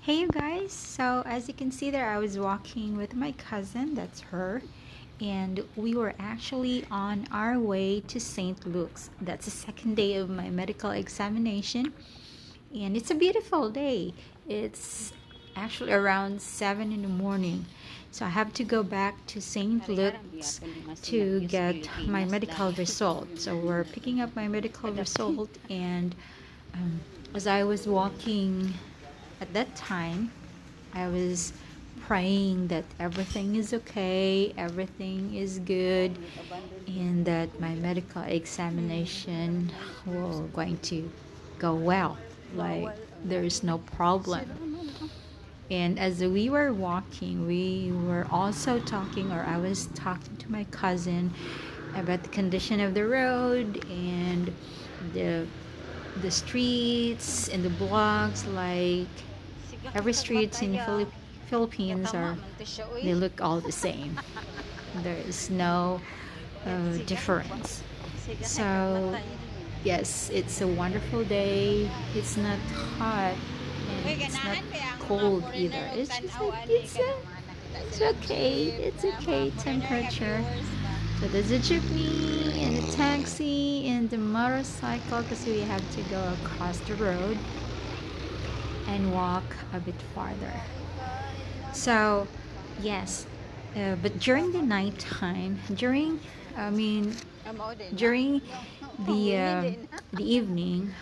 Hey you guys, so as you can see there, I was walking with my cousin, that's her, and we were actually on our way to St. Luke's. That's the second day of my medical examination, and it's a beautiful day. It's actually around 7 in the morning, so I have to go back to St. Luke's to get my medical result. So we're picking up my medical result, and as I was walking at that time, I was praying that everything is okay, everything is good, and that my medical examination will going to go well. Like there is no problem. And as we were walking, we were also talking, or I was talking to my cousin about the condition of the road and the the streets and the blocks. Like every streets in Philippines are, they look all the same. There is no difference. So yes, it's a wonderful day. It's not hot and it's not cold either. It's just like it's okay. It's okay temperature. So there's a jeepney and a taxi and the motorcycle because we have to go across the road and walk a bit farther. So yes, but during the night time, during the evening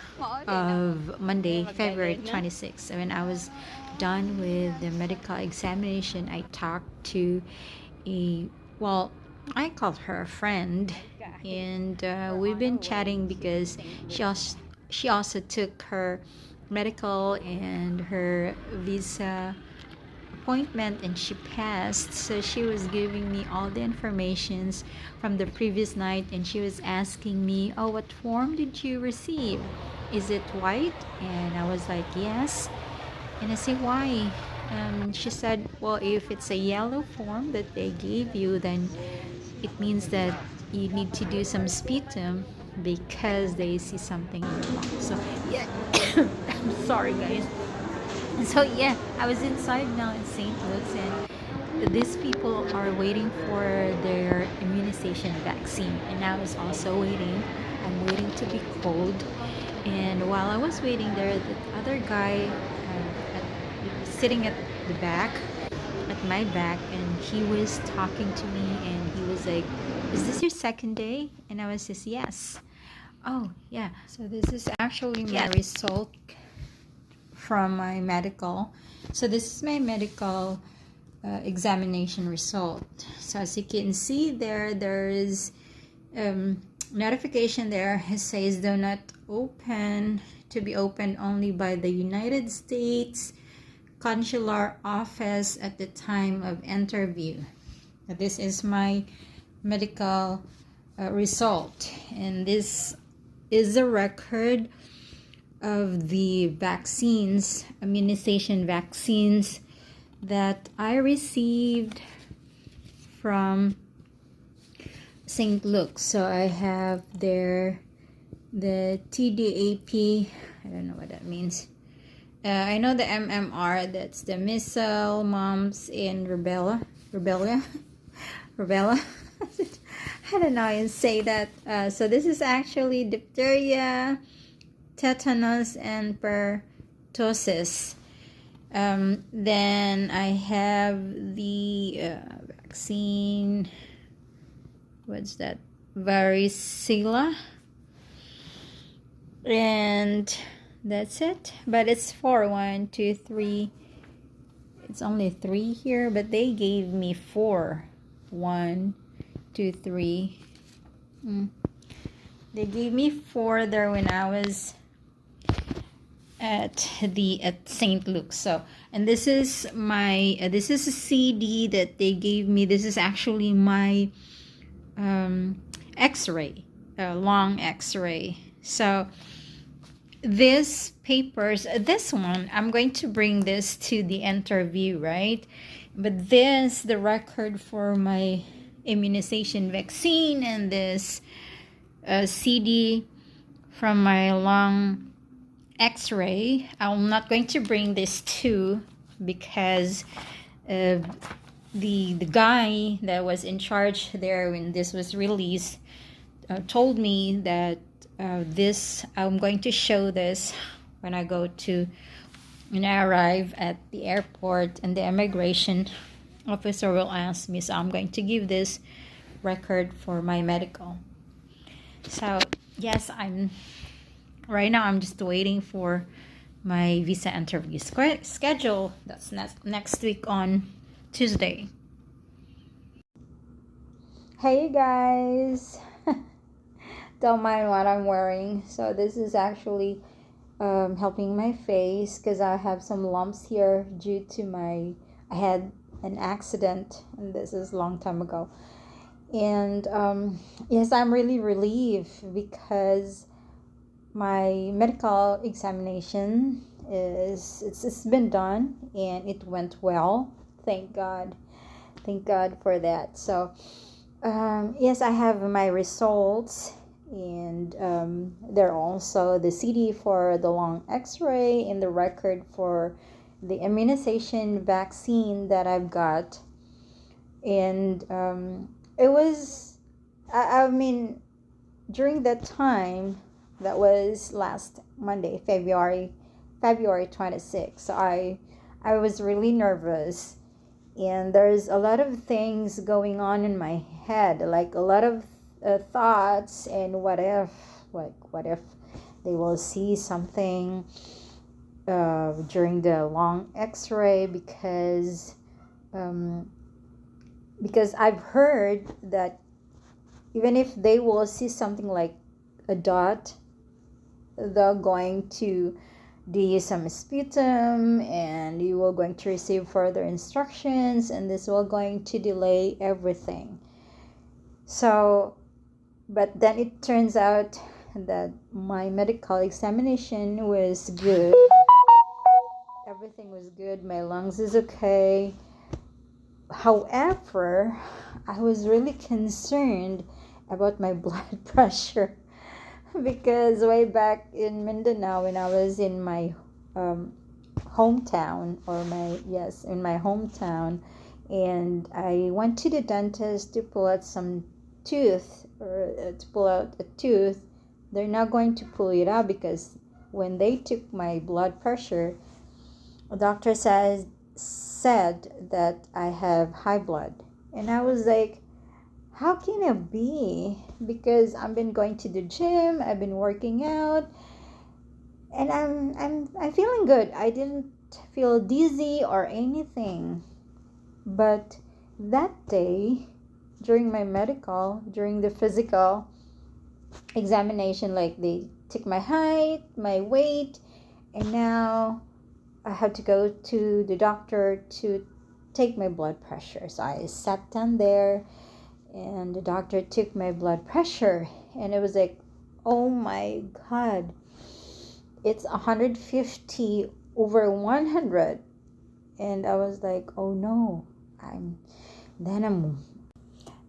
of Monday, February 26th, when I was done with the medical examination, I talked to a, well, I called her a friend, and we've been chatting because she also took her medical and her visa appointment and she passed. So she was giving me all the informations from the previous night, and she was asking me, oh, what form did you receive? Is it white? And I was like, yes. And I said, why? She said, well, if it's a yellow form that they gave you, then it means that you need to do some sputum because they see something in your lung. So yeah, I'm sorry guys. So yeah, I was inside now in St. Luke's, and these people are waiting for their immunization vaccine, and I was also waiting. I'm waiting to be called, and while I was waiting there, the other guy sitting at the back, at my back, and he was talking to me, and he was like, "Is this your second day?" And I was just, "Yes." Oh yeah. So this is actually my result from my medical. So this is my medical examination result. So as you can see there is notification there. It says do not open, to be opened only by the United States consular office at the time of interview. This is my medical result, and this is a record of the vaccines, immunization vaccines that I received from St. Luke's. So I have there the TDAP, I don't know what that means. I know the MMR, that's the measles, mumps, and rubella. Rubella. I don't know how to say that. So this is actually diphtheria, tetanus, and pertussis. Then I have the vaccine, what's that, varicella, and that's it. But it's 4, 1, 2, 3. It's only 3 here, but they gave me 4. 1, 2, 3. They gave me 4 there when I was at St. Luke's. So, and this is my this is a CD that they gave me. This is actually my x-ray, long x-ray. So this papers, this one, I'm going to bring this to the interview, right? But this, the record for my immunization vaccine, and this CD from my lung x-ray, I'm not going to bring this to because uh, the guy that was in charge there when this was released told me that this I'm going to show this when I go to when I arrive at the airport, and the immigration officer will ask me, so I'm going to give this record for my medical. So yes, I'm right now I'm just waiting for my visa interview schedule. That's next week on Tuesday. Hey guys, don't mind what I'm wearing. So this is actually helping my face because I have some lumps here due to I had an accident, and this is a long time ago. And yes, I'm really relieved because my medical examination it's been done and it went well. Thank God for that. So yes, I have my results, and there are also the CD for the lung x-ray and the record for the immunization vaccine that I've got. And it was I mean, during that time, that was last Monday, February 26th. So I was really nervous, and there's a lot of things going on in my head, like a lot of thoughts. And what if they will see something during the long x-ray, because I've heard that even if they will see something like a dot, they're going to do you some sputum, and you will going to receive further instructions, and this will going to delay everything. So, but then it turns out that my medical examination was good. Everything was good. My lungs is okay. However, I was really concerned about my blood pressure, because way back in Mindanao, when I was in my hometown, in my hometown, and I went to the dentist to pull out some tooth, or to pull out a tooth. They're not going to pull it out because when they took my blood pressure, the doctor said that I have high blood. And I was like, how can it be? Because I've been going to the gym, I've been working out, and I'm feeling good. I didn't feel dizzy or anything. But that day, during the physical examination, like they took my height, my weight, and now I had to go to the doctor to take my blood pressure. So I sat down there, and the doctor took my blood pressure, and it was like, oh my God, it's 150 over 100. And I was like, oh no, I'm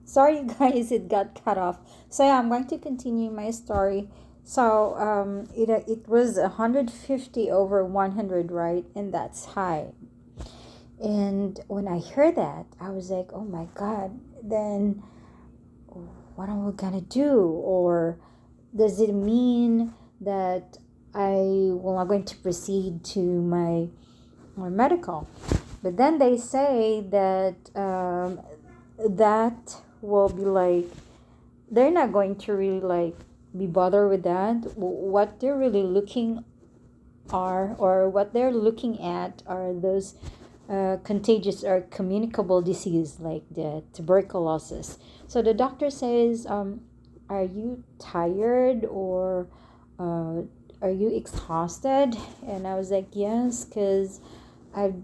sorry guys, it got cut off. So yeah, I'm going to continue my story. So it was 150 over 100, right? And that's high. And when I heard that, I was like, oh my God, then what am I gonna do? Or does it mean that I will not going to proceed to my medical? But then they say that that will be like, they're not going to really like be bothered with that. What they're really looking at are those contagious or communicable disease like the tuberculosis. So the doctor says, are you tired, or are you exhausted? And I was like, yes, because I've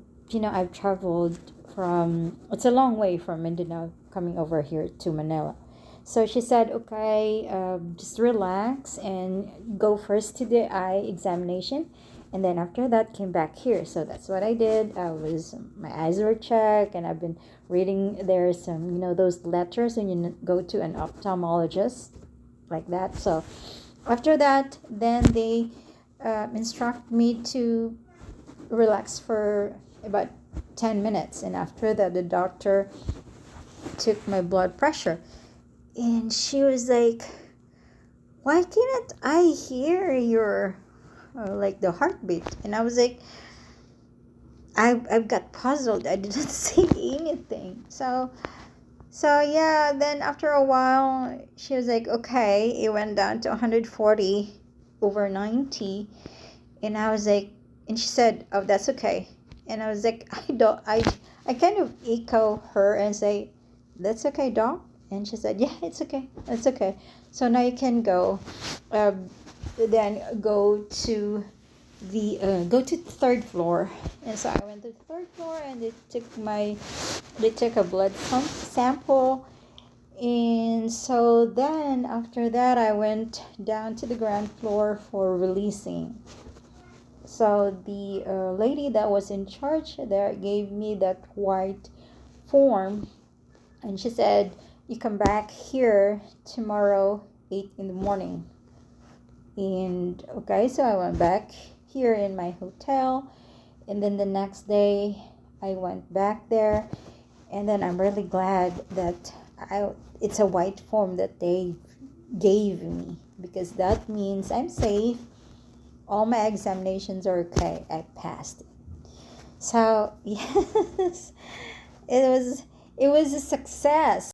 traveled it's a long way from Mindanao coming over here to Manila. So she said, okay, just relax and go first to the eye examination, and then after that came back here. So that's what I did. My eyes were checked, and I've been reading, there's some those letters when you go to an ophthalmologist, like that. So after that, then they instruct me to relaxed for about 10 minutes, and after that the doctor took my blood pressure, and she was like, why can't I hear your like the heartbeat? And I was like, I've got puzzled. I didn't say anything. So yeah, then after a while she was like, okay, it went down to 140 over 90. And I was like, and she said, oh, that's okay. And I was like, I kind of echo her and say, that's okay, doc. And she said, yeah, it's okay, it's okay. So now you can go. Then go to the third floor. And so I went to the third floor, and they took a blood sample. And so then after that I went down to the ground floor for releasing. So the lady that was in charge there gave me that white form, and she said, you come back here tomorrow 8 in the morning. And okay, so I went back here in my hotel, and then the next day I went back there. And then I'm really glad that it's a white form that they gave me, because that means I'm safe. All my examinations are okay. I passed. So yes, it was a success.